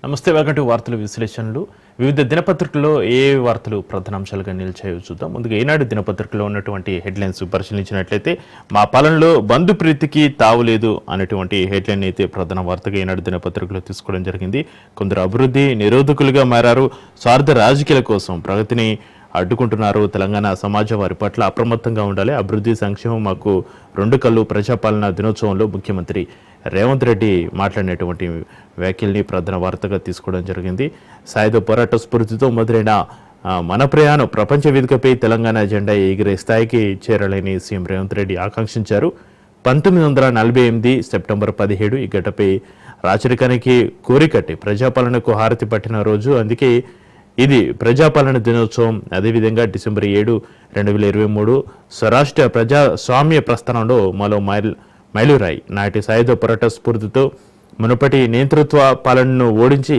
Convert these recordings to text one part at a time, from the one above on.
నమస్తే. Welcome to వార్తల విశ్లేషణలు. వివిధ దినపత్రికల్లో ఏ వార్తలు ప్రధానాంశాలుగా నిలిచాయో చూద్దాం. ముందుగా ఈనాడు దినపత్రికలో ఉన్నటువంటి హెడ్లైన్స్ పరిశీలించినట్లయితే మా పాలనలో బంధు ప్రీతికి తావులేదు అనేటువంటి హెడ్లైన్ అయితే ప్రధాన వార్తగా ఈనాడు దినపత్రికలో తీసుకోవడం జరిగింది. కొందరు అభివృద్ధి నిరోధకులుగా మారారు, స్వార్థ రాజకీయాల కోసం ప్రగతిని అడ్డుకుంటున్నారు. తెలంగాణ సమాజం వారి పట్ల అప్రమత్తంగా ఉండాలి. అభివృద్ధి సంక్షేమం మాకు రెండు కళ్ళు. ప్రజాపాలన దినోత్సవంలో ముఖ్యమంత్రి రేవంత్ రెడ్డి మాట్లాడినటువంటి వ్యాఖ్యల్ని ప్రధాన వార్తగా తీసుకోవడం జరిగింది. సాయుధ పోరాట స్ఫూర్తితో మొదలైన మన ప్రయాణం ప్రపంచ వేదికపై తెలంగాణ జెండా ఎగిరే స్థాయికి చేరాలని సీఎం రేవంత్ రెడ్డి ఆకాంక్షించారు. 1948 సెప్టెంబర్ 17 ఈ ఘటపై రాచరికానికి కోరికట్టి ప్రజాపాలనకు హారతి పట్టిన రోజు. అందుకే ఇది ప్రజాపాలన దినోత్సవం. అదేవిధంగా డిసెంబర్ 7, 2023 స్వరాష్ట్ర ప్రజాస్వామ్య ప్రస్థానంలో మరో మైలురాయి. నాటి సాయుధ పోరాట స్ఫూర్తితో మునుపటి నేతృత్వ పాలనను ఓడించి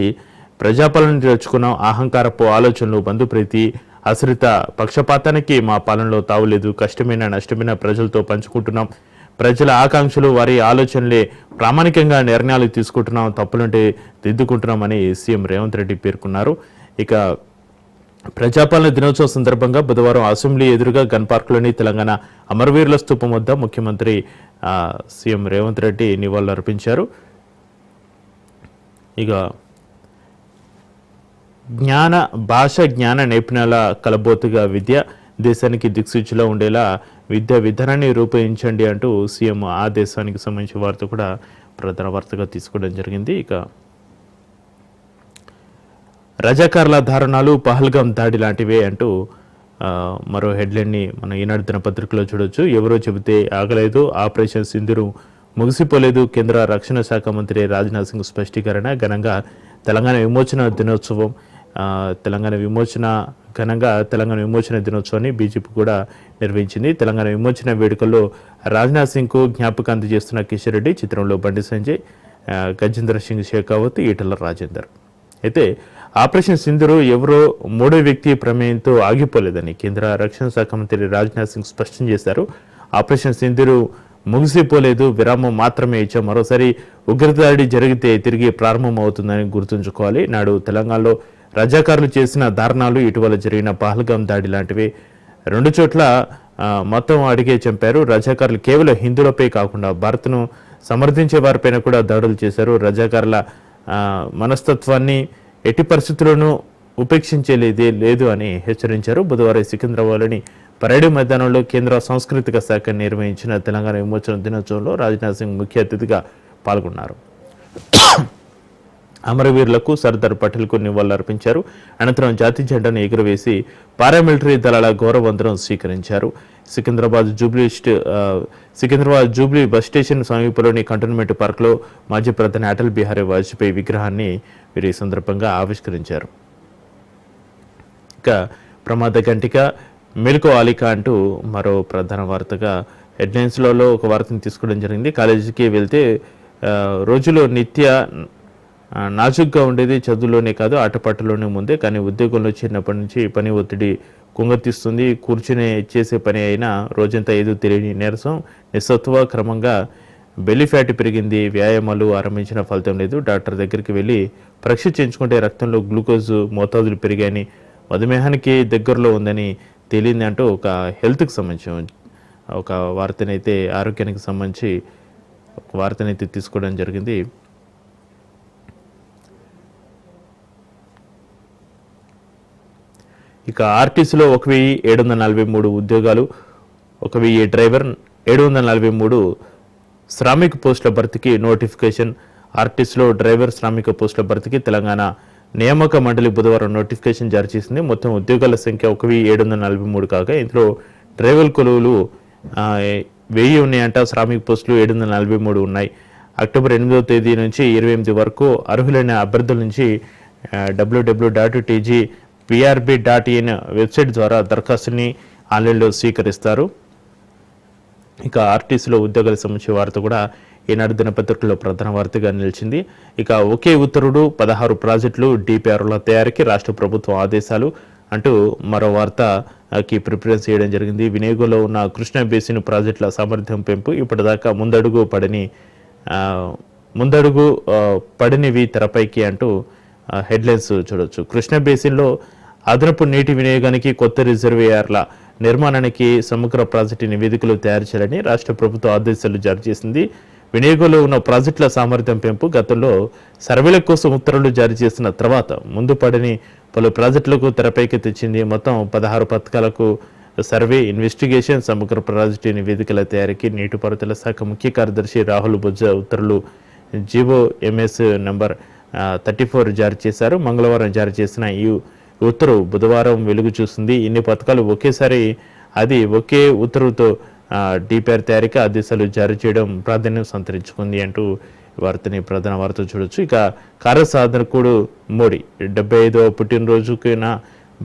ప్రజాపాలన తెచ్చుకున్న అహంకారపు ఆలోచనలు, బంధుప్రీతి, ఆశ్రిత పక్షపాతానికి మా పాలనలో తావులేదు. కష్టమైన నష్టమైన ప్రజలతో పంచుకుంటున్నాం. ప్రజల ఆకాంక్షలు, వారి ఆలోచనలే ప్రామాణికంగా నిర్ణయాలు తీసుకుంటున్నాం. తప్పులుంటే దిద్దుకుంటున్నామని సీఎం రేవంత్ రెడ్డి పేర్కొన్నారు. ఇక ప్రజాపాలన దినోత్సవం సందర్భంగా బుధవారం అసెంబ్లీ ఎదురుగా గన్ పార్క్లోని తెలంగాణ అమరవీరుల స్తూపం వద్ద ముఖ్యమంత్రి సీఎం రేవంత్ రెడ్డి నివాళులర్పించారు. ఇక భాష జ్ఞాన నైపుణ్యాల కలబోతుగా విద్య, దేశానికి దిక్సూచిలో ఉండేలా విద్యా విధానాన్ని రూపొందించండి అంటూ సీఎం ఆ దేశానికి సంబంధించిన వార్త కూడా ప్రధాన వార్తగా తీసుకోవడం జరిగింది. ఇక రజాకార్ల దారుణాలు పహల్గాం దాడి లాంటివే అంటూ మరో హెడ్లైన్ని మన ఈనాడు దినపత్రికలో చూడొచ్చు. ఎవరో చెబితే ఆగలేదు, ఆపరేషన్ సింధూరు ముగిసిపోలేదు. కేంద్ర రక్షణ శాఖ మంత్రి రాజ్నాథ్ సింగ్ స్పష్టీకరణ. ఘనంగా తెలంగాణ విమోచన దినోత్సవం. తెలంగాణ విమోచన దినోత్సవాన్ని బీజేపీ కూడా నిర్వహించింది. తెలంగాణ విమోచన వేడుకల్లో రాజ్నాథ్ సింగ్కు జ్ఞాపకం అందజేస్తున్న కిషన్ రెడ్డి. చిత్రంలో బండి సంజయ్, గజేంద్ర సింగ్ షేకావత్, ఈటల రాజేందర్. అయితే ఆపరేషన్ సింధూరు ఎవరో మూడో వ్యక్తి ప్రమేయంతో ఆగిపోలేదని కేంద్ర రక్షణ శాఖ మంత్రి రాజ్నాథ్ సింగ్ స్పష్టం చేశారు. ఆపరేషన్ సింధూరు ముగిసిపోలేదు, విరామం మాత్రమే ఇచ్చాం. మరోసారి ఉగ్రదాడి జరిగితే తిరిగి ప్రారంభం అవుతుందని గుర్తుంచుకోవాలి. నాడు తెలంగాణలో రజాకారులు చేసిన దారుణాలు, ఇటీవల జరిగిన పహల్గాం దాడి లాంటివి. రెండు చోట్ల మొత్తం అడిగే చంపారు. రజాకారులు కేవలం హిందువులపై కాకుండా భారత్ను సమర్థించే వారిపైన కూడా దాడులు చేశారు. రజాకారుల మనస్తత్వాన్ని ఎట్టి పరిస్థితుల్లోనూ ఉపేక్షించేది లేదు అని హెచ్చరించారు. బుధవారం సికింద్రాబాద్లోని పరేడ్ మైదానంలో కేంద్ర సాంస్కృతిక శాఖ నిర్వహించిన తెలంగాణ విమోచన దినోత్సవంలో రాజ్నాథ్ సింగ్ ముఖ్య అతిథిగా పాల్గొన్నారు. అమరవీరులకు సర్దార్ పటేల్కు నివాళులర్పించారు. అనంతరం జాతీయ జెండాను ఎగురవేసి పారామిలిటరీ దళాల గౌరవవందనం స్వీకరించారు. సికింద్రాబాద్ జూబ్లీ బస్ స్టేషన్ సమీపంలోని కంటోన్మెంట్ పార్క్లో మాజీ ప్రధాని అటల్ బిహారీ వాజ్పేయి విగ్రహాన్ని వీరు ఈ సందర్భంగా ఆవిష్కరించారు. ఇక ప్రమాద గంటిక మెలుకో ఆలిక అంటూ మరో ప్రధాన వార్తగా హెడ్లైన్స్లలో ఒక వార్తను తీసుకోవడం జరిగింది. కాలేజీకి వెళ్తే రోజులో నిత్య నాజుగ్గా ఉండేది చదువులోనే కాదు ఆటపాటలోనే ముందే. కానీ ఉద్యోగంలో చేరినప్పటి నుంచి పని ఒత్తిడి కుంగతీస్తుంది. కూర్చుని చేసే పని అయినా రోజంతా ఏదో తెలియని నీరసం, నిస్సత్వ. క్రమంగా బెల్లి ఫ్యాట్ పెరిగింది. వ్యాయామాలు ఆరంభించిన ఫలితం లేదు. డాక్టర్ దగ్గరికి వెళ్ళి పరీక్ష చేయించుకుంటే రక్తంలో గ్లూకోజ్ మోతాదులు పెరిగాయని, మధుమేహానికి దగ్గరలో ఉందని తేలింది అంటూ ఒక హెల్త్కి సంబంధించి ఒక వార్తనైతే, ఆరోగ్యానికి సంబంధించి ఒక వార్తనైతే తీసుకోవడం జరిగింది. ఇక ఆర్టీసీలో 1743 ఉద్యోగాలు, 1000 డ్రైవర్, 743 శ్రామిక పోస్టుల భర్తీకి నోటిఫికేషన్. ఆర్టీసీలో డ్రైవర్, శ్రామిక పోస్టుల భర్తీకి తెలంగాణ నియామక మండలి బుధవారం నోటిఫికేషన్ జారీ చేసింది. మొత్తం ఉద్యోగాల సంఖ్య 1743 కాగా ఇందులో డ్రైవర్ కొలువులు 1000 ఉన్నాయంట. శ్రామిక పోస్టులు 743 ఉన్నాయి. అక్టోబర్ 8వ తేదీ నుంచి 28 వరకు అర్హులైన అభ్యర్థుల నుంచి www.tgprb.in వెబ్సైట్ ద్వారా దరఖాస్తుని ఆన్లైన్లో స్వీకరిస్తారు. ఇక ఆర్టీసీలో ఉద్యోగాలకు సంబంధించిన వార్త కూడా ఈనాడు దినపత్రికలో ప్రధాన వార్తగా నిలిచింది. ఇక ఒకే ఉత్తర్వుడు 16 ప్రాజెక్టులు డిపిఆర్ల తయారీకి రాష్ట్ర ప్రభుత్వం ఆదేశాలు అంటూ మరో వార్తకి ప్రిఫరెన్స్ చేయడం జరిగింది. వినియోగంలో ఉన్న కృష్ణా బేసిన్ ప్రాజెక్టుల సామర్థ్యం పెంపు. ఇప్పటిదాకా ముందడుగు పడనివి తెరపైకి అంటూ హెడ్లైన్స్ చూడొచ్చు. కృష్ణా బేసిన్లో అదనపు నీటి వినియోగానికి కొత్త రిజర్వేయర్ల నిర్మాణానికి సమగ్ర ప్రాజెక్టు నివేదికలు తయారు చేయాలని రాష్ట్ర ప్రభుత్వం ఆదేశాలు జారీ చేసింది. వినియోగంలో ఉన్న ప్రాజెక్టుల సామర్థ్యం పెంపు, గతంలో సర్వేల కోసం ఉత్తర్వులు జారీ చేసిన తర్వాత ముందు పడని పలు ప్రాజెక్టులకు తెరపైకి తెచ్చింది. మొత్తం 16 పథకాలకు సర్వే, ఇన్వెస్టిగేషన్, సమగ్ర ప్రాజెక్టు నివేదికల తయారీకి నీటిపారుదల శాఖ ముఖ్య కార్యదర్శి రాహుల్ బొజ్జా ఉత్తర్వులు జీవోఎంఎస్ నంబర్ 34 జారీ చేశారు. మంగళవారం జారీ చేసిన ఈ ఉత్తర్వు బుధవారం వెలుగు చూసింది. ఇన్ని పథకాలు ఒకేసారి ఒకే ఉత్తర్వుతో డిపిఆర్ తయారీకి ఆదేశాలు జారీ చేయడం ప్రాధాన్యం సంతరించుకుంది అంటూ వార్తని ప్రధాన వార్త చూడొచ్చు. ఇక కార్యసాధకుడు మోడీ 75వ పుట్టినరోజుకైన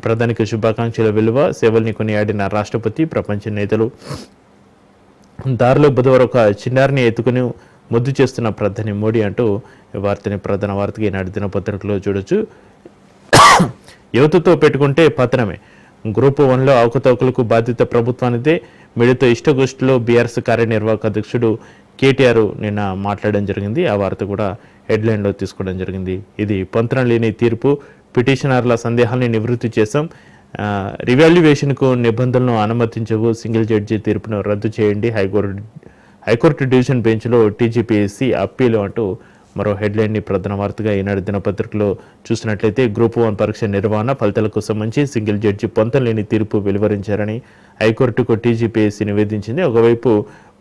ప్రధానికి శుభాకాంక్షల విలువ సేవల్ని కొనియాడిన రాష్ట్రపతి, ప్రపంచ నేతలు. దారిలో బుధవారం ఒక చిన్నారిని ఎత్తుకుని ముద్దు చేస్తున్న ప్రధాని మోడీ అంటూ వార్తని ప్రధాన వార్తగా ఈనాడు దినపత్రికలో చూడొచ్చు. యువతతో పెట్టుకుంటే పతనమే. గ్రూప్ 1లో అవకతవకలకు బాధ్యత ప్రభుత్వానిదే. మీడియాతో ఇష్టగోష్ఠిలో బీఆర్ఎస్ కార్యనిర్వాహక అధ్యక్షుడు కేటీఆర్ నిన్న మాట్లాడడం జరిగింది. ఆ వార్త కూడా హెడ్లైన్లో తీసుకోవడం జరిగింది. ఇది పొంతన లేని తీర్పు, పిటిషనర్ల సందేహాల్ని నివృత్తి చేశాం, రివాల్యుయేషన్కు నిబంధనలను అనుమతించవు, సింగిల్ జడ్జి తీర్పును రద్దు చేయండి, హైకోర్టు డివిజన్ బెంచ్లో టీజీపీఎస్సీ అప్పీలు అంటూ మరో హెడ్లైన్ని ప్రధాన వార్తగా ఈనాడు దినపత్రికలో చూసినట్లయితే గ్రూప్ 1 పరీక్ష నిర్వహణ ఫలితాలకు సంబంధించి సింగిల్ జడ్జి పొంతలేని తీర్పు వెలువరించారని హైకోర్టుకు టీజీపీఎస్సీ నివేదించింది. ఒకవైపు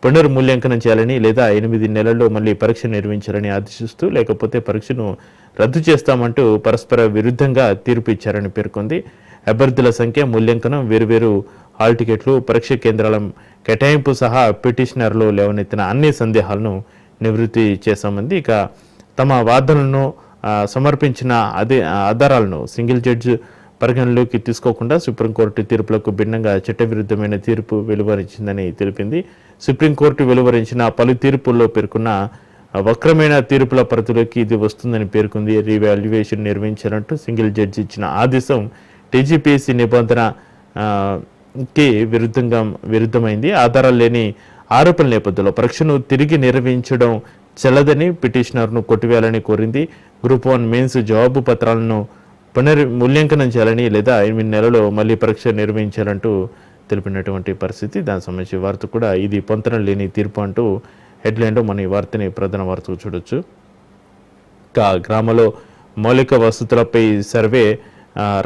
పునర్మూల్యాంకనం చేయాలని లేదా 8 నెలల్లో మళ్ళీ పరీక్ష నిర్వహించాలని ఆదేశిస్తూ, లేకపోతే పరీక్షను రద్దు చేస్తామంటూ పరస్పర విరుద్ధంగా తీర్పు ఇచ్చారని పేర్కొంది. అభ్యర్థుల సంఖ్య, మూల్యాంకనం, వేరువేరు హాల్ టికెట్లు, పరీక్ష కేంద్రాల కేటాయింపు సహా పిటిషనర్లు లేవనెత్తిన అన్ని సందేహాలను నివృత్తి చేశామంది. ఇక తమ వాదనలను సమర్పించిన ఆధారాలను సింగిల్ జడ్జి పరిగణలోకి తీసుకోకుండా సుప్రీంకోర్టు తీర్పులకు భిన్నంగా చట్టవిరుద్ధమైన తీర్పు వెలువరించిందని తెలిపింది. సుప్రీంకోర్టు వెలువరించిన పలు తీర్పుల్లో పేర్కొన్న వక్రమైన తీర్పుల పరిధిలోకి ఇది వస్తుందని పేర్కొంది. రీవాల్యుయేషన్ నిర్వహించాలంటూ సింగిల్ జడ్జి ఇచ్చిన ఆదేశం టీజీపీఎస్సీ నిబంధనకి విరుద్ధమైంది. ఆధారాలు లేని ఆరోపణల నేపథ్యంలో పరీక్షను తిరిగి నిర్వహించడం చెల్లదని పిటిషనర్ను కొట్టివేయాలని కోరింది. గ్రూప్ 1 మెయిన్స్ జవాబు పత్రాలను పునర్మూల్యాంకనం చేయాలని లేదా 8 నెలల్లో మళ్ళీ పరీక్ష నిర్వహించాలంటూ తెలిపినటువంటి పరిస్థితి. దానికి సంబంధించి వార్త కూడా ఇది పొంతన లేని తీర్పు అంటూ హెడ్లైన్లో మన ఈ వార్తని ప్రధాన వార్తకు చూడొచ్చు. గ్రామంలో మౌలిక వసతులపై సర్వే,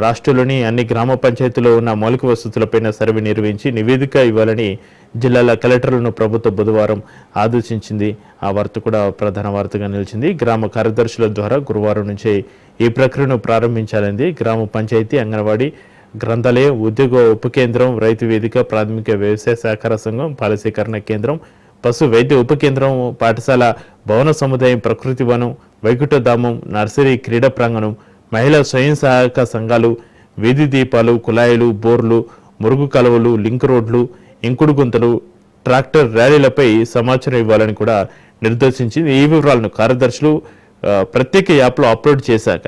రాష్ట్రంలోని అన్ని గ్రామ పంచాయతీలో ఉన్న మౌలిక వసతులపైన సర్వే నిర్వహించి నివేదిక ఇవ్వాలని జిల్లాల కలెక్టర్లను ప్రభుత్వం బుధవారం ఆదేశించింది. ఆ వార్త కూడా ప్రధాన వార్తగా నిలిచింది. గ్రామ కార్యదర్శుల ద్వారా గురువారం నుంచే ఈ ప్రక్రియను ప్రారంభించాలని గ్రామ పంచాయతీ, అంగన్వాడీ, గ్రంథాలయం, ఉద్యోగ ఉప కేంద్రం, రైతు వేదిక, ప్రాథమిక వ్యవసాయ సహకార సంఘం, పాలసీకరణ కేంద్రం, పశు వైద్య ఉప కేంద్రం, పాఠశాల, భవన సముదాయం, ప్రకృతి వనం, వైకుంఠధామం, నర్సరీ, క్రీడా ప్రాంగణం, మహిళా స్వయం సహాయక సంఘాలు, వీధి దీపాలు, కుళాయిలు, బోర్లు, మురుగు కాలువలు, లింక్ రోడ్లు, ఇంకుడు గుంతలు, ట్రాక్టర్ ర్యాలీలపై సమాచారం ఇవ్వాలని కూడా నిర్దేశించింది. ఈ వివరాలను కార్యదర్శులు ప్రత్యేక యాప్లో అప్లోడ్ చేశాక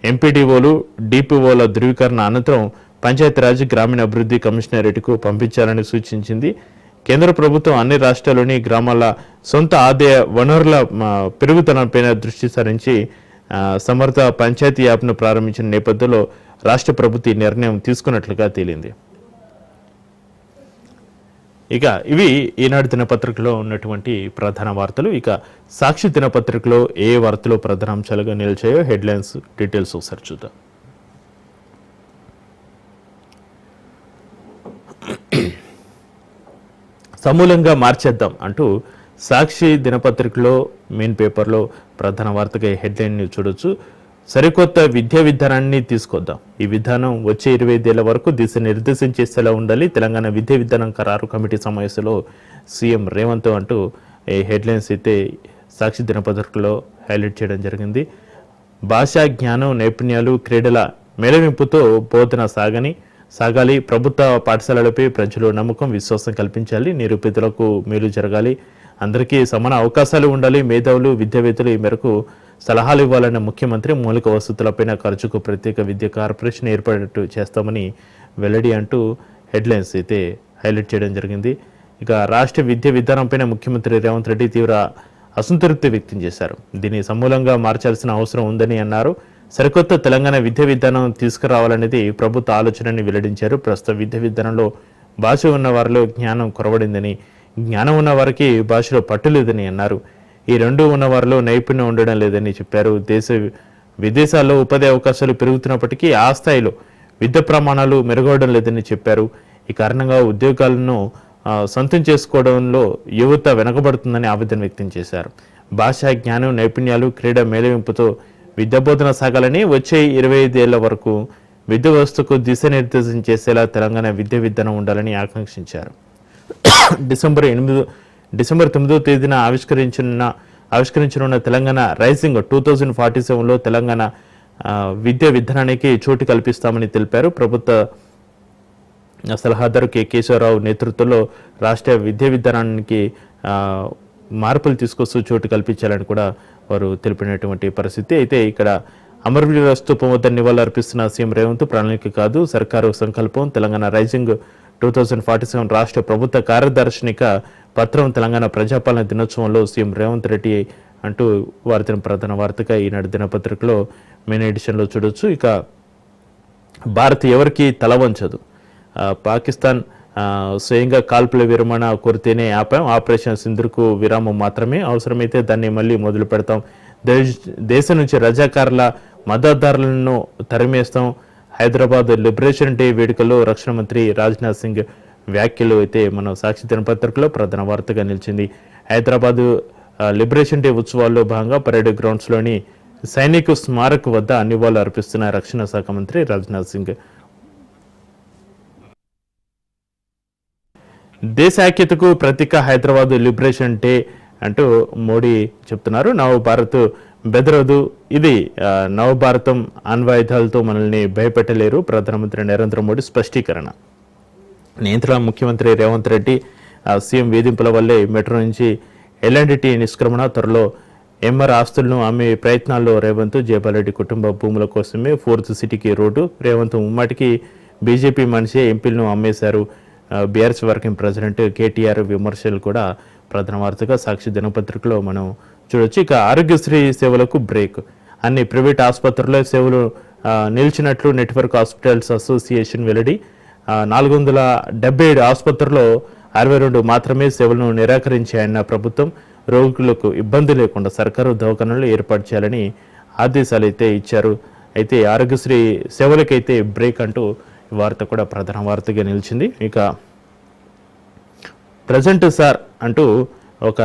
ఎంపీడీఓలు, డిపిఓల ధృవీకరణ అనంతరం పంచాయతీరాజ్ గ్రామీణాభివృద్ధి కమిషనరేట్కు పంపించాలని సూచించింది. కేంద్ర ప్రభుత్వం అన్ని రాష్ట్రాల్లోని గ్రామాల సొంత ఆదాయ వనరుల పెరుగుదలపై దృష్టి సారించి సమర్థ పంచాయతీ యాప్ను ప్రారంభించిన నేపథ్యంలో రాష్ట్ర ప్రభుత్వం ఈ నిర్ణయం తీసుకున్నట్లుగా తేలింది. ఇక ఇవి ఈనాడు దినపత్రికలో ఉన్నటువంటి ప్రధాన వార్తలు. ఇక సాక్షి దినపత్రికలో ఏ వార్తలు ప్రధాన అంశాలుగా నిలిచాయో హెడ్లైన్స్ డీటెయిల్స్ ఒకసారి చూద్దాం. సమూలంగా మార్చేద్దాం అంటూ సాక్షి దినపత్రికలో మెయిన్ పేపర్లో ప్రధాన వార్తగా హెడ్లైన్ చూడొచ్చు. సరికొత్త విద్యా విధానాన్ని తీసుకొద్దాం, ఈ విధానం వచ్చే 25 ఏళ్ల వరకు దిశానిర్దేశం చేసేలా ఉండాలి, తెలంగాణ విద్యా విధానం ఖరారు కమిటీ సమావేశంలో సీఎం రేవంత్ అంటూ ఈ హెడ్లైన్స్ అయితే సాక్షి దినపత్రికలో హైలైట్ చేయడం జరిగింది. భాషా జ్ఞానం, నైపుణ్యాలు, క్రీడల మేళవింపుతో బోధన సాగాలి, ప్రభుత్వ పాఠశాలలపై ప్రజలు నమ్మకం, విశ్వాసం కల్పించాలి, నిరుపేదలకు మేలు జరగాలి, అందరికీ సమాన అవకాశాలు ఉండాలి, మేధావులు, విద్యావేత్తలు ఈ మేరకు సలహాలు ఇవ్వాలన్న ముఖ్యమంత్రి, మౌలిక వసతులపైన ఖర్చుకు ప్రత్యేక విద్యా కార్పొరేషన్ ఏర్పాటు చేస్తామని వెల్లడి అంటూ హెడ్లైన్స్ అయితే హైలైట్ చేయడం జరిగింది. ఇక రాష్ట్ర విద్యా విధానంపైన ముఖ్యమంత్రి రేవంత్ రెడ్డి తీవ్ర అసంతృప్తి వ్యక్తం చేశారు. దీన్ని సమూలంగా మార్చాల్సిన అవసరం ఉందని అన్నారు. సరికొత్త తెలంగాణ విద్యా విధానం తీసుకురావాలనేది ప్రభుత్వ ఆలోచనని వెల్లడించారు. ప్రస్తుత విద్యా విధానంలో భాష ఉన్న వారిలో జ్ఞానం కొరవడిందని, జ్ఞానం ఉన్న వారికి భాషలో పట్టు లేదని అన్నారు. ఈ రెండు ఉన్న వారిలో నైపుణ్యం ఉండడం లేదని చెప్పారు. విదేశాల్లో ఉపాధి అవకాశాలు పెరుగుతున్నప్పటికీ ఆ స్థాయిలో విద్యా ప్రమాణాలు మెరుగవడం లేదని చెప్పారు. ఈ కారణంగా ఉద్యోగాలను సొంతం చేసుకోవడంలో యువత వెనకబడుతుందని ఆవేదన వ్యక్తం చేశారు. భాష, జ్ఞానం, నైపుణ్యాలు, క్రీడా మేళవింపుతో విద్యాబోధన సాగాలని, వచ్చే 25 ఏళ్ల వరకు విద్యా వ్యవస్థకు దిశానిర్దేశం చేసేలా తెలంగాణ విద్యా విధానం ఉండాలని ఆకాంక్షించారు. డిసెంబర్ 9వ తేదీన ఆవిష్కరించనున్న తెలంగాణ రైజింగ్ 2047లో తెలంగాణ విద్యా విధానానికి చోటు కల్పిస్తామని తెలిపారు. ప్రభుత్వ సలహాదారు కె కేశవరావు నేతృత్వంలో రాష్ట్ర విద్యా విధానానికి మార్పులు తీసుకొస్తూ చోటు కల్పించాలని కూడా వారు తెలిపినటువంటి పరిస్థితి. అయితే ఇక్కడ అమరవీరుల స్తూపం వద్ద నివాళులు అర్పిస్తున్న సీఎం రేవంత్ ప్రణాళిక కాదు, సర్కారు సంకల్పం. తెలంగాణ రైజింగ్ 2047 రాష్ట్ర ప్రభుత్వ కార్యదర్శినిక పత్రం తెలంగాణ ప్రజాపాలన దినోత్సవంలో సీఎం రేవంత్ రెడ్డి అంటూ వార్తన ప్రధాన వార్తగా ఈనాడు దినపత్రికలో మెయిన్ ఎడిషన్లో చూడొచ్చు. ఇక భారత్ ఎవరికి తల వంచదు, పాకిస్తాన్ స్వయంగా కాల్పుల విరమణ కోరితేనే ఆపాం, ఆపరేషన్ సింధూర్కు విరామం మాత్రమే, అవసరమైతే దాన్ని మళ్ళీ మొదలు పెడతాం, దేశం నుంచి రజాకారుల మద్దతుదారులను తరిమేస్తాం. హైదరాబాద్ లిబరేషన్ డే వేడుకల్లో రక్షణ మంత్రి రాజ్నాథ్ సింగ్ వ్యాఖ్యలు అయితే మన సాక్షి దినపత్రికలో ప్రధాన వార్తగా నిలిచింది. హైదరాబాద్ లిబరేషన్ డే ఉత్సవాల్లో భాగంగా పరేడ్ గ్రౌండ్స్లోని సైనిక స్మారక్ వద్ద నివాళులు అర్పిస్తున్న రక్షణ శాఖ మంత్రి రాజ్నాథ్ సింగ్. దేశ ఐక్యతకు ప్రతీక హైదరాబాద్ లిబరేషన్ డే అంటూ మోడీ చెప్తున్నారు. నవభారత్ బెదరదు, ఇది నవభారతం అణ్వాయుధాలతో మనల్ని భయపెట్టలేరు, ప్రధానమంత్రి నరేంద్ర మోడీ స్పష్టీకరణ. నియంత్రణ ముఖ్యమంత్రి రేవంత్ రెడ్డి సీఎం వేధింపుల వల్లే మెట్రో నుంచి ఎల్ఎండ్టీ నిష్క్రమణ, త్వరలో ఎంఆర్ ఆస్తులను అమ్మే ప్రయత్నాల్లో రేవంత్. జయపాల్రెడ్డి కుటుంబ భూముల కోసమే 4th సిటీకి రోడ్డు, రేవంత్ ముమ్మాటికి బీజేపీ మనిషే ఎంపీలను అమ్మేశారు. బీఆర్ఎస్ వర్కింగ్ ప్రెసిడెంట్ కేటీఆర్ విమర్శలు కూడా ప్రధాన వార్తగా సాక్షి దినపత్రికలో మనం చూడొచ్చు. ఇక ఆరోగ్యశ్రీ సేవలకు బ్రేక్, అన్ని ప్రైవేట్ ఆసుపత్రుల్లో సేవలు నిలిచినట్లు నెట్వర్క్ హాస్పిటల్స్ అసోసియేషన్ వెల్లడి. 477 ఆసుపత్రుల్లో 62 మాత్రమే సేవలను నిరాకరించాయన్న ప్రభుత్వం. రోగులకు ఇబ్బంది లేకుండా సర్కారు దవాఖానాలు ఏర్పాటు చేయాలని ఆదేశాలు అయితే ఇచ్చారు. అయితే ఆరోగ్యశ్రీ సేవలకైతే బ్రేక్ అంటూ వార్త కూడా ప్రధాన వార్తగా నిలిచింది. ఇక ప్రజెంట్ సార్ అంటూ ఒక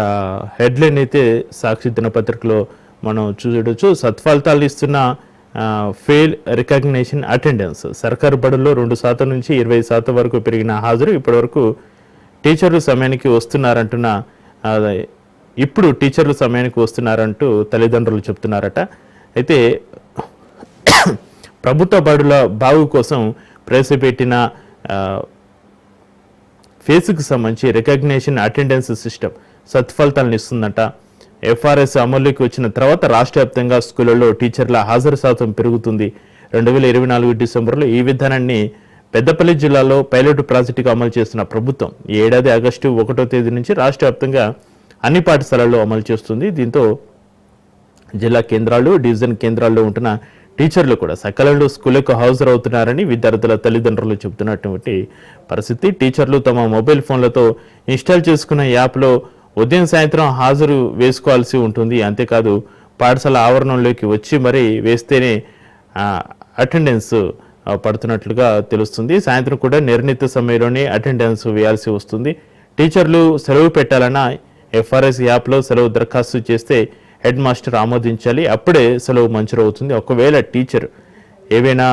హెడ్లైన్ అయితే సాక్షి దినపత్రికలో మనం చూడొచ్చు. సత్ఫలితాలు ఇస్తున్న ఫెయిల్ రికగ్నిషన్ అటెండెన్స్, సర్కారు బడుల్లో 2% నుంచి 20% వరకు పెరిగిన హాజరు. ఇప్పటివరకు టీచర్లు సమయానికి వస్తున్నారంటున్న ఇప్పుడు టీచర్లు సమయానికి వస్తున్నారంటూ తల్లిదండ్రులు చెప్తున్నారట. అయితే ప్రభుత్వ బడుల బాగు కోసం ప్రవేశపెట్టిన ఫేస్కి సంబంధించి రికగ్నిషన్ అటెండెన్స్ సిస్టమ్ సత్ఫలితాలను ఇస్తుందట. ఎఫ్ఆర్ఎస్ అమలులోకి వచ్చిన తర్వాత రాష్ట్ర వ్యాప్తంగా స్కూళ్లలో టీచర్ల హాజరు శాతం పెరుగుతుంది. 2024 డిసెంబర్లో ఈ విధానాన్ని పెద్దపల్లి జిల్లాలో పైలట్ ప్రాజెక్టుగా అమలు చేస్తున్న ప్రభుత్వం ఈ ఏడాది ఆగస్టు 1వ తేదీ నుంచి రాష్ట్ర వ్యాప్తంగా అన్ని పాఠశాలల్లో అమలు చేస్తుంది. దీంతో జిల్లా కేంద్రాలు, డివిజన్ కేంద్రాల్లో ఉంటున్న టీచర్లు కూడా సకాలంలో స్కూళ్లకు హాజరవుతున్నారని విద్యార్థుల తల్లిదండ్రులు చెబుతున్నటువంటి పరిస్థితి. టీచర్లు తమ మొబైల్ ఫోన్లతో ఇన్స్టాల్ చేసుకున్న యాప్లో ఉదయం సాయంత్రం హాజరు వేసుకోవాల్సి ఉంటుంది. అంతేకాదు పాఠశాల ఆవరణంలోకి వచ్చి మరీ వేస్తేనే అటెండెన్స్ పడుతున్నట్లుగా తెలుస్తుంది. సాయంత్రం కూడా నిర్ణీత సమయంలోనే అటెండెన్స్ వేయాల్సి వస్తుంది. టీచర్లు సెలవు పెట్టాలన్నా ఎఫ్ఆర్ఎస్ యాప్లో సెలవు దరఖాస్తు చేస్తే హెడ్ మాస్టర్ ఆమోదించాలి, అప్పుడే సెలవు మంజూరవుతుంది. ఒకవేళ టీచర్ ఏవైనా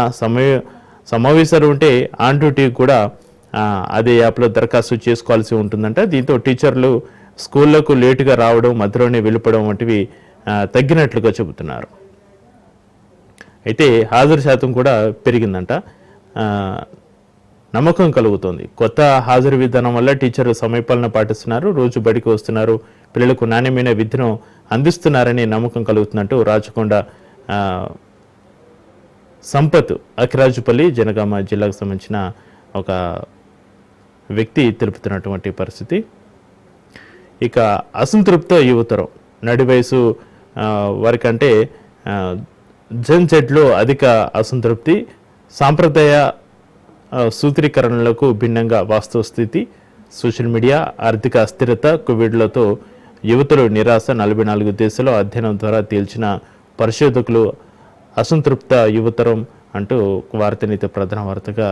సమావేశాలు ఉంటే ఆన్ డ్యూటీ కూడా అదే యాప్లో దరఖాస్తు చేసుకోవాల్సి ఉంటుందంట. దీంతో టీచర్లు స్కూళ్లకు లేటుగా రావడం, మధ్యలోనే వెళ్ళిపోవడం వంటివి తగ్గినట్లుగా చెబుతున్నారు. అయితే హాజరు శాతం కూడా పెరిగిందంట, నమ్మకం కలుగుతోంది. కొత్త హాజరు విధానం వల్ల టీచర్లు సమయపాలన పాటిస్తున్నారు, రోజు బడికి వస్తున్నారు, పిల్లలకు నాణ్యమైన విద్యను అందిస్తున్నారని నమ్మకం కలుగుతున్నట్టు రాచకొండ సంపత్ అఖిరాజుపల్లి జనగామ జిల్లాకు సంబంధించిన ఒక వ్యక్తి తెలుపుతున్నటువంటి పరిస్థితి. ఇక అసంతృప్త యువతరం, నడి వయసు వారికంటే జెన్జెడ్లో అధిక అసంతృప్తి, సాంప్రదాయ సూత్రీకరణలకు భిన్నంగా వాస్తవ స్థితి, సోషల్ మీడియా, ఆర్థిక అస్థిరత, కోవిడ్లతో యువతులు నిరాశ, 44 దేశాల్లో అధ్యయనం ద్వారా తేల్చిన పరిశోధకులు అసంతృప్త యువతరం అంటూ వార్తనైతే ప్రధాన వార్తగా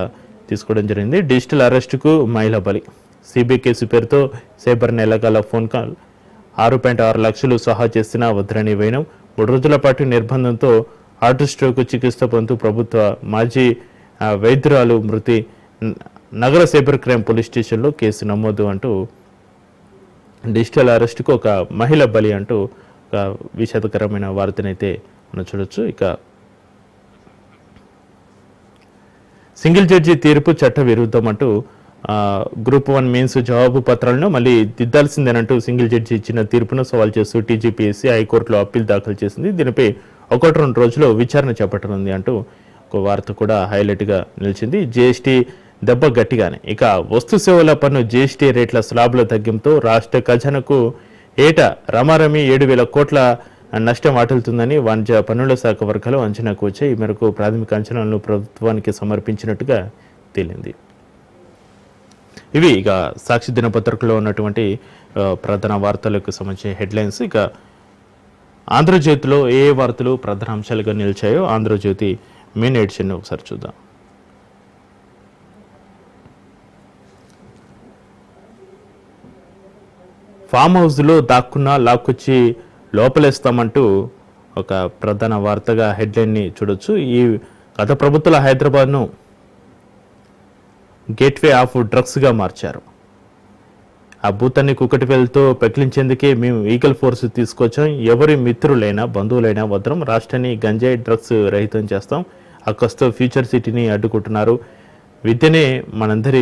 తీసుకోవడం జరిగింది. డిజిటల్ అరెస్టుకు మహిళ బలి, సిబిఐ కేసు పేరుతో సైబర్ నేలగాల ఫోన్ కాల్, 6.6 లక్షలు సహా చేసిన వద్దని వైనం, 3 రోజుల పాటు నిర్బంధంతో హార్ట్ స్ట్రోక్ చికిత్స పొందుతూ ప్రభుత్వ మాజీ వైద్యురాలు మృతి, నగర సైబర్ క్రైమ్ పోలీస్ స్టేషన్లో కేసు నమోదు అంటూ డిజిటల్ అరెస్టుకు ఒక మహిళ బలి అంటూ ఒక విషాదకరమైన వార్తనైతే మనం చూడొచ్చు. ఇక సింగిల్ జడ్జి తీర్పు చట్ట విరుద్ధం అంటూ గ్రూప్ 1 మెయిన్స్ జవాబు పత్రాలను మళ్ళీ దిద్దాల్సిందేనంటూ సింగిల్ జడ్జి ఇచ్చిన తీర్పును సవాల్ చేస్తూ టీజీపీఎస్సీ హైకోర్టులో అప్పీల్ దాఖలు చేసింది. దీనిపై 1-2 రోజుల్లో విచారణ చేపట్టనుంది అంటూ ఒక వార్త కూడా హైలైట్గా నిలిచింది. జీఎస్టీ దెబ్బ గట్టిగానే. ఇక వస్తు సేవల పన్ను జీఎస్టీ రేట్ల స్లాబ్ల తగ్గింపుతో రాష్ట్ర ఖజానాకు ఏటా రమారమి 7,000 కోట్ల నష్టం వాటిల్తుందని వాణిజ్య పన్నుల శాఖ వర్గాలు అంచనాకు వచ్చాయి. ఈ మేరకు ప్రాథమిక అంచనాలను ప్రభుత్వానికి సమర్పించినట్టుగా తేలింది. ఇవి ఇక సాక్షి దినపత్రికలో ఉన్నటువంటి ప్రధాన వార్తలకు సంబంధించిన హెడ్లైన్స్. ఇక ఆంధ్రజ్యోతిలో ఏ వార్తలు ప్రధాన అంశాలుగా నిలిచాయో ఆంధ్రజ్యోతి మెయిన్ ఎడిషన్ ఒకసారి చూద్దాం. ఫామ్ హౌస్లో దాక్కున్నా లాక్కొచ్చి లోపలేస్తామంటూ ఒక ప్రధాన వార్తగా హెడ్లైన్ని చూడొచ్చు. ఈ గత ప్రభుత్వాల హైదరాబాద్ను గేట్వే ఆఫ్ డ్రగ్స్గా మార్చారు. ఆ భూతాన్ని కుక్కటివేలుతో పెకిలించేందుకే మేము ఈగల్ ఫోర్స్ తీసుకొచ్చాం. ఎవరి మిత్రులైనా బంధువులైనా వద్రం రాష్ట్రాన్ని గంజాయి డ్రగ్స్ రహితం చేస్తాం. అక్కస్తో ఫ్యూచర్ సిటీని అడ్డుకుంటున్నారు. విద్యనే మనందరి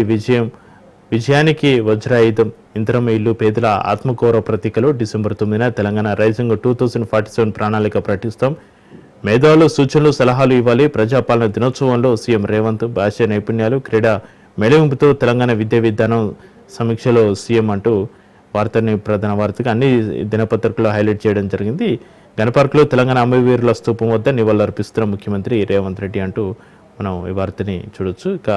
విజయానికి వజ్రాయుధం. ఇందిరమ్మ ఇల్లు పేదల ఆత్మగౌరవ ప్రతీకలు. డిసెంబర్ 9న తెలంగాణ రైజింగ్ 2047 ప్రణాళిక ప్రకటిస్తాం. మేధావులు సూచనలు సలహాలు ఇవ్వాలి. ప్రజాపాలన దినోత్సవంలో సీఎం రేవంత్ భాష నైపుణ్యాలు క్రీడా మెళవింపుతో తెలంగాణ విద్యా విధానం సమీక్షలో సీఎం అంటూ వార్తని ప్రధాన వార్తగా అన్ని దినపత్రికల్లో హైలైట్ చేయడం జరిగింది. గణపార్క్లో తెలంగాణ అమరవీరుల స్తూపం వద్ద నివాళులర్పిస్తున్న ముఖ్యమంత్రి రేవంత్ రెడ్డి అంటూ మనం ఈ వార్తని చూడొచ్చు. ఇక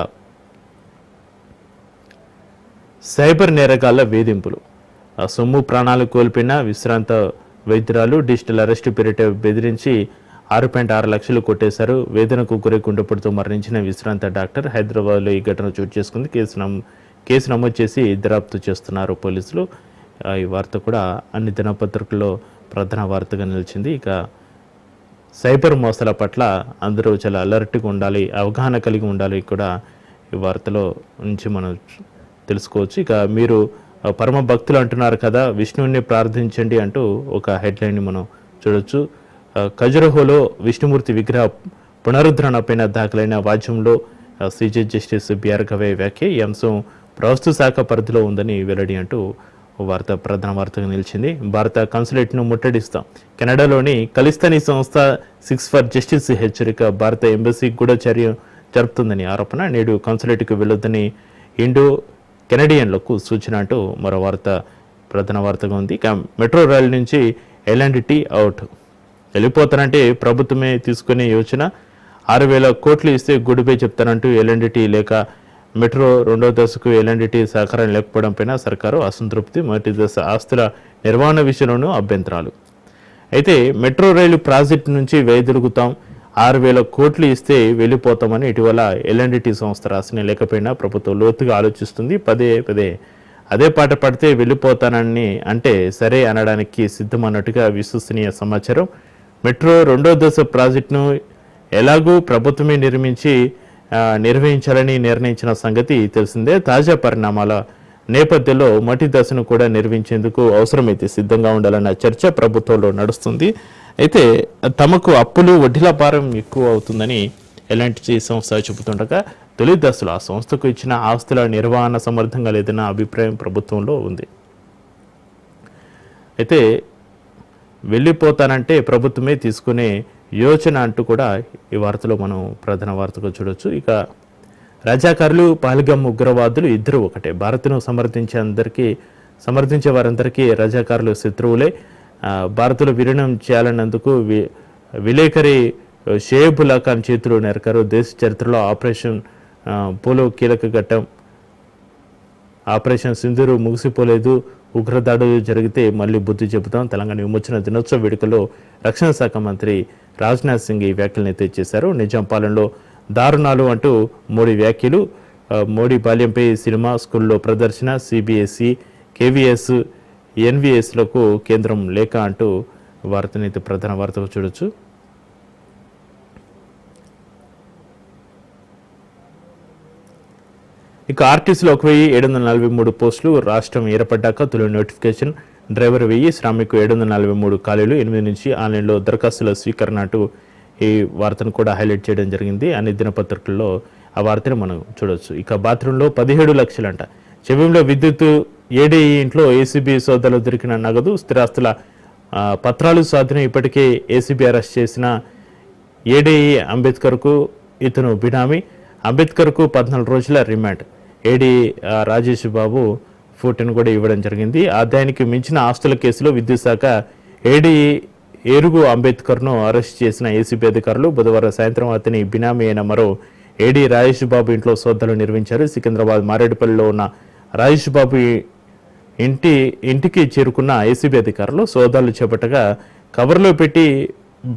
సైబర్ నేరగాళ్ల వేధింపులు, సొమ్ము ప్రాణాలు కోల్పోయిన విశ్రాంత వైద్యురాలు డిజిటల్ అరెస్టు పేరిట బెదిరించి 6.6 లక్షలు కొట్టేశారు. వేదనకు గురై కుండపడుతూ మరణించిన విశ్రాంత డాక్టర్. హైదరాబాద్లో ఈ ఘటన చోటు చేసుకుంది. కేసు నమోదు చేసి దర్యాప్తు చేస్తున్నారు పోలీసులు. ఈ వార్త కూడా అన్ని దినపత్రికల్లో ప్రధాన వార్తగా నిలిచింది. ఇక సైబర్ మోసాల పట్ల అందరూ చాలా అలర్ట్గా ఉండాలి, అవగాహన కలిగి ఉండాలి కూడా ఈ వార్తలో నుంచి మనం తెలుసుకోవచ్చు. ఇక మీరు పరమ భక్తులు అంటున్నారు కదా, విష్ణువుని ప్రార్థించండి అంటూ ఒక హెడ్లైన్ని మనం చూడొచ్చు. ఖజురహోలో విష్ణుమూర్తి విగ్రహ పునరుద్ధరణపైన దాఖలైన వాద్యంలో సీజే జస్టిస్ బిఆర్ గవే వ్యాఖ్య. ఈ అంశం ప్రభుత్వ శాఖ పరిధిలో ఉందని వెల్లడి అంటూ వార్త ప్రధాన వార్తగా నిలిచింది. భారత కాన్సులేట్ను ముట్టడిస్తాం. కెనడాలోని ఖలిస్తానీ సంస్థ 6 ఫర్ జస్టిస్ హెచ్చరిక. భారత ఎంబసీకి కూడా చర్య జరుపుతుందని ఆరోపణ. నేడు కాన్సులేట్కు వెళ్ళొద్దని ఇండో కెనడియన్లకు సూచన అంటూ మరో వార్త ప్రధాన వార్తగా ఉంది. ఇక మెట్రో రైల్ నుంచి ఎల్ఎండ్టీ అవుట్. వెళ్ళిపోతానంటే ప్రభుత్వమే తీసుకునే యోచన. 6,000 కోట్లు ఇస్తే గుడిపై చెప్తానంటూ ఎల్ఎండ్టీ లేక మెట్రో 2వ దశకు ఎల్ఎండ్టీ సహకారం లేకపోవడం పైన సర్కారు అసంతృప్తి. మొదటి దశ ఆస్తుల నిర్వహణ విషయంలోనూ అభ్యంతరాలు. అయితే మెట్రో రైలు ప్రాజెక్టు నుంచి వేదొలుగుతాం, 6,000 కోట్లు ఇస్తే వెళ్ళిపోతామని ఇటీవల ఎల్ఎండ్టీ సంస్థ రాసిన లేకపోయినా ప్రభుత్వం లోతుగా ఆలోచిస్తుంది. పదే అదే పాట పడితే వెళ్ళిపోతానని అంటే సరే అనడానికి సిద్ధమన్నట్టుగా విశ్వసనీయ సమాచారం. మెట్రో 2వ దశ ప్రాజెక్టును ఎలాగూ ప్రభుత్వమే నిర్వహించాలని నిర్ణయించిన సంగతి తెలిసిందే. తాజా పరిణామాల నేపథ్యంలో మొదటి దశను కూడా నిర్వహించేందుకు అవసరమైతే సిద్ధంగా ఉండాలన్న చర్చ ప్రభుత్వంలో నడుస్తుంది. అయితే తమకు అప్పులు వడ్డీల భారం ఎక్కువ అవుతుందని ఎల్ఎండ్టీ సంస్థ చెబుతుండగా తొలి దశలో ఆ సంస్థకు ఇచ్చిన ఆస్తుల నిర్వహణ సమర్థంగా లేదన్న అభిప్రాయం ప్రభుత్వంలో ఉంది. అయితే వెళ్ళిపోతానంటే ప్రభుత్వమే తీసుకునే యోచన అంటూ కూడా ఈ వార్తలో మనం ప్రధాన వార్తగా చూడొచ్చు. ఇక రజాకారులు, పహల్గామ్ ఉగ్రవాదులు ఇద్దరు ఒకటే. భారత్ను సమర్థించే వారందరికీ రజాకారులు శత్రువులే. భారత్లో విలీనం చేయాలన్నందుకు విలేకరి షేబుల్లా ఖాన్ చేతులు నరికారు. దేశ చరిత్రలో ఆపరేషన్ పోలో కీలక ఘట్టం. ఆపరేషన్ సింధూరు ముగిసిపోలేదు, ఉగ్రదాడులు జరిగితే మళ్ళీ బుద్ధి చెబుతాం. తెలంగాణ విమోచన దినోత్సవ వేడుకల్లో రక్షణ శాఖ మంత్రి రాజ్నాథ్ సింగ్ ఈ వ్యాఖ్యలను తెచ్చేశారు. నిజాం పాలనలో దారుణాలు అంటూ మోడీ వ్యాఖ్యలు. మోడీ బాల్యంపై సినిమా, స్కూల్లో ప్రదర్శన, సిబిఎస్ఈ, కేవీఎస్, ఎన్విఎస్లకు కేంద్రం లేఖ అంటూ వార్తనైతే ప్రధాన వార్తగా చూడొచ్చు. ఇక ఆర్టీసీలో 1743 పోస్టులు. రాష్ట్రం ఏర్పడ్డాక తొలి నోటిఫికేషన్. డ్రైవర్ 1000, శ్రామికు 743 ఖాళీలు. 8 నుంచి ఆన్లైన్లో దరఖాస్తుల స్వీకరణ అంటూ ఈ వార్తను కూడా హైలైట్ చేయడం జరిగింది. అన్ని దినపత్రికల్లో ఆ వార్తను మనం చూడవచ్చు. ఇక బాత్రూంలో 17 లక్షలంట. చెవిలో విద్యుత్. ఏడీఈ ఇంట్లో ఏసీబీ సోదాలో దొరికిన నగదు, స్థిరాస్తుల పత్రాలు స్వాధీనం. ఇప్పటికే ఏసీబీ అరెస్ట్ చేసిన ఏడీఈ అంబేద్కర్కు ఇతను బినామీ. అంబేద్కర్కు 14 రోజుల రిమాండ్. ఏడీ రాజేష్ బాబు ఫోటోను కూడా ఇవ్వడం జరిగింది. ఆదాయానికి మించిన ఆస్తుల కేసులో విద్యుత్ శాఖ ఏడీ ఏరుగు అంబేద్కర్ను అరెస్ట్ చేసిన ఏసీబీ అధికారులు బుధవారం సాయంత్రం అతని బినామీ అయిన మరో ఏడీ రాజేష్ బాబు ఇంట్లో సోదాలు నిర్వహించారు. సికింద్రాబాద్ మారేడుపల్లిలో ఉన్న రాజేష్ బాబు ఇంటికి చేరుకున్న ఏసీబీ అధికారులు సోదాలు చేపట్టగా కవర్లో పెట్టి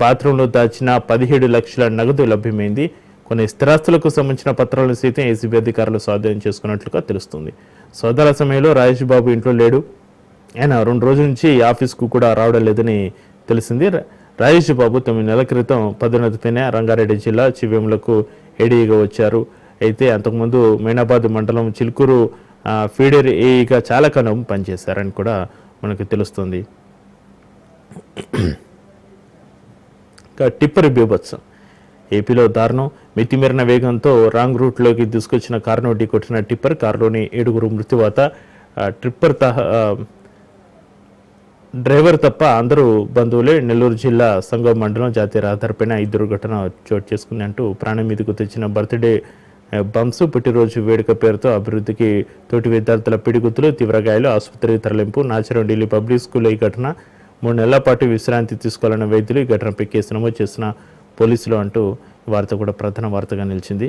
బాత్రూంలో దాచిన 17 లక్షల నగదు లభ్యమైంది. కొన్ని స్థిరాస్తులకు సంబంధించిన పత్రాలను సైతం ఏసీబీ అధికారులు స్వాధీనం చేసుకున్నట్లుగా తెలుస్తుంది. సోదాల సమయంలో రాజేష్ బాబు ఇంట్లో లేడు. ఆయన 2 రోజుల నుంచి ఆఫీస్కు కూడా రావడం లేదని తెలిసింది. రాజేష్ బాబు 9 నెలల క్రితం పదోన్నతిపైన రంగారెడ్డి జిల్లా చివేములకు ఏడీగా వచ్చారు. అయితే అంతకుముందు మైనాబాద్ మండలం చిలుకూరు ఫీడర్ ఏఈగా చాలా కాలం పనిచేశారని కూడా మనకు తెలుస్తుంది. టిప్పర్ బీభత్సం. ఏపీలో దారుణం. మితిమీరిన వేగంతో రాంగ్ రూట్లోకి తీసుకొచ్చిన కారును ఢీకొట్టిన టిప్పర్. కారులోని 7 మృత్యువాత. డ్రైవర్ తప్ప అందరూ బంధువులే. నెల్లూరు జిల్లా సంగం మండలం జాతీయ రహదారిపైన ఈ దుర్ఘటన చోటు చేసుకుంది అంటూ ప్రాణం మీదకు తెచ్చిన బర్త్డే బంప్స్. పుట్టినరోజు వేడుక పేరుతో అభివృద్ధికి తోటి విద్యార్థుల పిడిగుత్తులు, తీవ్ర గాయాలు, ఆసుపత్రికి తరలింపు. నాచారం ఢిల్లీ పబ్లిక్ స్కూల్లో ఈ ఘటన. 3 నెలల పాటు విశ్రాంతి తీసుకోవాలన్న వైద్యులు. ఈ ఘటనపై కేసు నమోదు చేసిన పోలీసులు అంటూ వార్త కూడా ప్రధాన వార్తగా నిలిచింది.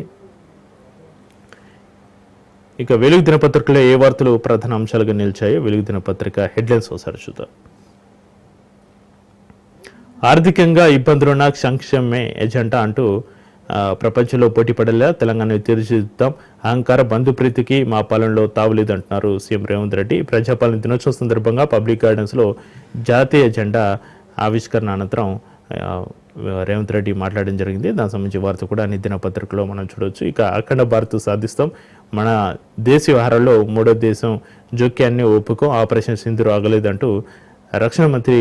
ఇక వెలుగు దినపత్రికలో ఏ వార్తలు ప్రధాన అంశాలుగా నిలిచాయో వెలుగు దినపత్రిక హెడ్లైన్స్ ఒకసారి చూద్దాం. ఆర్థికంగా ఇబ్బందులున్న సంక్షేమే ఎజెండా అంటూ ప్రపంచంలో పోటీ పడేలా తెలంగాణ తీర్చిదిద్దాం. అహంకార బంధుప్రీతికి మా పాలనలో తావులేదంటున్నారు సీఎం రేవంత్ రెడ్డి. ప్రజాపాలన దినోత్సవం సందర్భంగా పబ్లిక్ గార్డెన్స్లో జాతీయ జెండా ఆవిష్కరణ అనంతరం రేవంత్ రెడ్డి మాట్లాడడం జరిగింది. దానికి సంబంధించి వార్త కూడా అన్ని దినపత్రికలో మనం చూడవచ్చు. ఇక అఖండ భారత్ సాధిస్తాం. మన దేశ వ్యవహారాల్లో 3వ దేశం జోక్యాన్ని ఒప్పుకో. ఆపరేషన్ సింధూరు ఆగలేదంటూ రక్షణ మంత్రి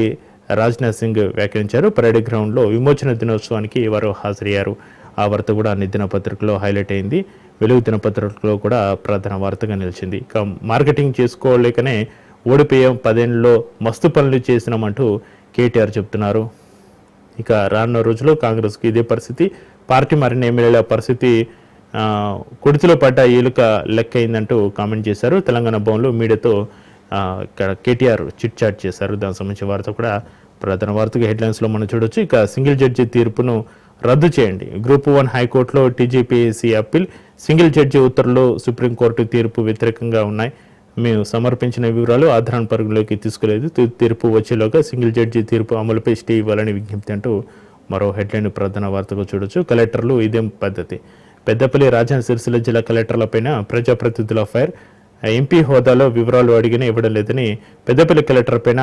రాజ్నాథ్ సింగ్ వ్యాఖ్యానించారు. పరేడ్ గ్రౌండ్లో విమోచన దినోత్సవానికి వారు హాజరయ్యారు. ఆ వార్త కూడా అన్ని దినపత్రికలో హైలైట్ అయింది. వెలుగు దినపత్రికలో కూడా ప్రధాన వార్తగా నిలిచింది. ఇక మార్కెటింగ్ చేసుకోలేకనే ఓడిపోయాం, 10 ఏళ్లలో మస్తు పనులు చేసినామంటూ కేటీఆర్ చెప్తున్నారు. ఇక రానున్న రోజుల్లో కాంగ్రెస్కి ఇదే పరిస్థితి. పార్టీ మారిన ఎమ్మెల్యేల పరిస్థితి కుడితిలో పడ్డ ఏలుక లెక్క అయిందంటూ కామెంట్ చేశారు. తెలంగాణ భవన్లో మీడియాతో ఇక్కడ కేటీఆర్ చిట్ చాట్ చేశారు. దానికి సంబంధించిన వార్త కూడా ప్రధాన వార్తగా హెడ్లైన్స్లో మనం చూడొచ్చు. ఇక సింగిల్ జడ్జి తీర్పును రద్దు చేయండి. గ్రూప్ 1 హైకోర్టులో టీజీపీఎస్సీ అప్పీల్. సింగిల్ జడ్జి ఉత్తర్వులు సుప్రీంకోర్టు తీర్పు వ్యతిరేకంగా ఉన్నాయి. మేము సమర్పించిన వివరాలు ఆధారాన్ని పరిగణలోకి తీసుకోలేదు. తీర్పు వచ్చేలోగా సింగిల్ జడ్జి తీర్పు అమలుపై స్టే ఇవ్వాలని విజ్ఞప్తి అంటూ మరో హెడ్లైన్ ప్రధాన వార్తగా చూడొచ్చు. కలెక్టర్లు ఇదేం పద్ధతి. పెద్దపల్లి రాజన్న సిరిసిల్ల జిల్లా కలెక్టర్లపైన ప్రజాప్రతినిధుల ఫైర్. ఎంపీ హోదాలో వివరాలు అడిగినా ఇవ్వడం లేదని పెద్దపల్లి కలెక్టర్ పైన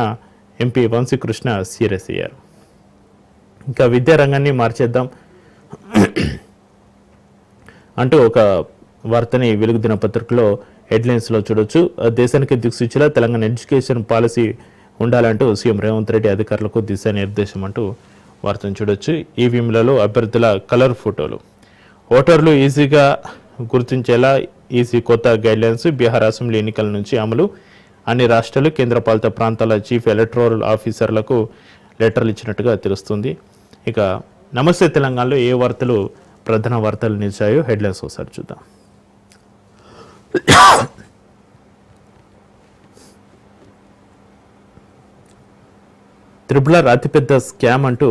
ఎంపీ వంశీకృష్ణ సీరియస్ అయ్యారు. ఇంకా విద్యారంగాన్ని మార్చేద్దాం అంటూ ఒక వార్తని వెలుగు దినపత్రికలో హెడ్లైన్స్లో చూడొచ్చు. దేశానికి దిక్సూచిలా తెలంగాణ ఎడ్యుకేషన్ పాలసీ ఉండాలంటూ సీఎం రేవంత్ రెడ్డి అధికారులకు దిశానిర్దేశం అంటూ వార్తను చూడొచ్చు. ఈవీఎంలలో అభ్యర్థుల కలర్ ఫోటోలు. ఓటర్లు ఈజీగా గుర్తించేలా ఈసీ కొత్త గైడ్లైన్స్. బీహార్ అసెంబ్లీ ఎన్నికల నుంచి అమలు. అన్ని రాష్ట్రాలు, కేంద్రపాలిత ప్రాంతాల చీఫ్ ఎలక్టోరల్ ఆఫీసర్లకు లెటర్లు ఇచ్చినట్టుగా తెలుస్తుంది. ఇక నమస్తే తెలంగాణలో ఏ వార్తలు ప్రధాన వార్తలు నిలిచాయో హెడ్లైన్స్ ఒకసారి చూద్దాం. త్రిపుల అతిపెద్ద స్కామ్ అంటూ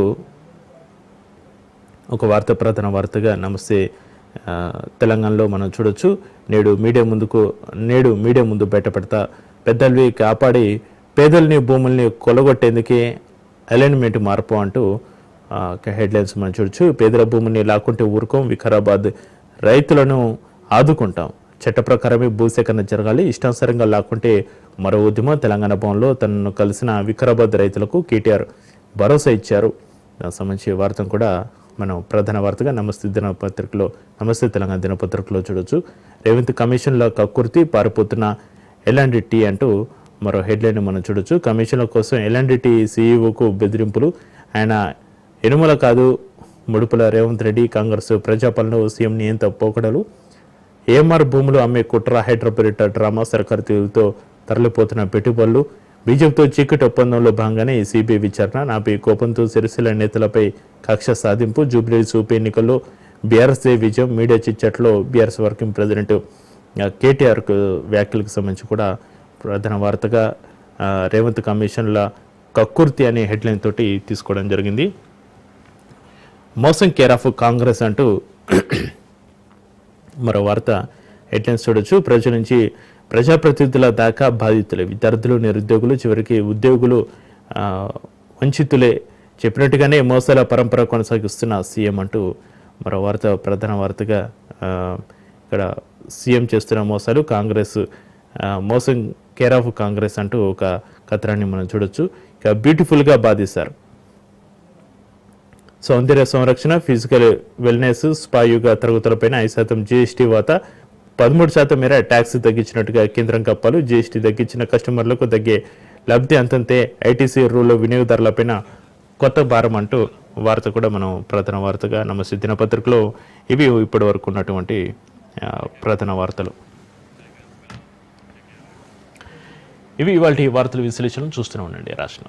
ఒక వార్త ప్రధాన వార్తగా నమస్తే తెలంగాణలో మనం చూడొచ్చు. నేడు మీడియా ముందు బయటపడతా పెద్దల్వి కాపాడి పేదల్ని భూముల్ని కొలగొట్టేందుకే అలైన్మెంట్ మార్పు అంటూ హెడ్లైన్స్ మనం చూడొచ్చు. పేదల భూముల్ని లాక్కుంటే ఊరుకోం, వికారాబాద్ రైతులను ఆదుకుంటాం, చట్ట ప్రకారమే భూసేకరణ జరగాలి, ఇష్టానుసారంగా లాక్కుంటే మరో ఉద్యమం. తెలంగాణ భవన్లో తనను కలిసిన వికారాబాద్ రైతులకు కేటీఆర్ భరోసా ఇచ్చారు. దానికి సంబంధించి వార్తను కూడా మనం ప్రధాన వార్తగా నమస్తే తెలంగాణ దినపత్రికలో చూడొచ్చు. రేవంత్ కమిషన్ల కక్కుర్తి పారిపోతున్న ఎల్ఎండ్టీ అంటూ మరో హెడ్లైన్ మనం చూడొచ్చు. కమిషన్ల కోసం ఎల్ఎండ్టీ సీఈఓకు బెదిరింపులు, ఆయన ఎనుమల కాదు ముడుపుల రేవంత్ రెడ్డి, కాంగ్రెస్ ప్రజాపాలన సీఎం నియంత పోకడలు, ఏఎంఆర్ భూములు అమ్మే కుట్ర, హైడ్రోపరిట డ్రామా, సర్కారు తీరుతో తరలిపోతున్న పెట్టుబడులు, బీజేపీతో చీకటి ఒప్పందంలో భాగంగానే సిబిఐ విచారణ, నాపై కోపంతో సిరిసిల్ల నేతలపై కక్ష సాధింపు, జూబ్లీహిల్స్ ఉప ఎన్నికల్లో బీఆర్ఎస్ విజయం, మీడియా చిచ్చట్లో బీఆర్ఎస్ వర్కింగ్ ప్రెసిడెంట్ కేటీఆర్ వ్యాఖ్యలకు సంబంధించి కూడా ప్రధాన వార్తగా రేవంత్ కమిషన్ల కక్కుర్తి అనే హెడ్లైన్ తోటి తీసుకోవడం జరిగింది. మోసం కేర్ ఆఫ్ కాంగ్రెస్ అంటూ మరో వార్త హెడ్లైన్స్ చూడొచ్చు. ప్రజల నుంచి ప్రజాప్రతినిధుల దాకా బాధితులే, విద్యార్థులు, నిరుద్యోగులు, చివరికి ఉద్యోగులు వంచితులే, చెప్పినట్టుగానే మోసాల పరంపర కొనసాగిస్తున్న సీఎం అంటూ మరో వార్త ప్రధాన వార్తగా ఇక్కడ సీఎం చేస్తున్న మోసాలు, కాంగ్రెస్ మోసం కేర్ ఆఫ్ కాంగ్రెస్ అంటూ ఒక కథనాన్ని మనం చూడొచ్చు. ఇక బ్యూటిఫుల్గా బాధిస్తారు, సౌందర్య సంరక్షణ, ఫిజికల్ వెల్నెస్, స్పా యోగా తరగతులపైన 5% జీఎస్టీ వాత, 13% మేర ట్యాక్స్ తగ్గించినట్టుగా కేంద్రం కప్పాలు, జీఎస్టీ తగ్గించిన కస్టమర్లకు తగ్గే లబ్ధి అంతంతే, ఐటీసీ రూల్లో వినియోగదారులపైన కొత్త భారం అంటూ వార్త కూడా మనం ప్రధాన వార్తగా నమస్తే దినపత్రికలో ఇవి ఇప్పటి వరకు ఉన్నటువంటి ప్రధాన వార్తలు. ఇవి ఇవాళ వార్తల విశ్లేషణలు చూస్తూనే ఉండండి రాష్ట్ర.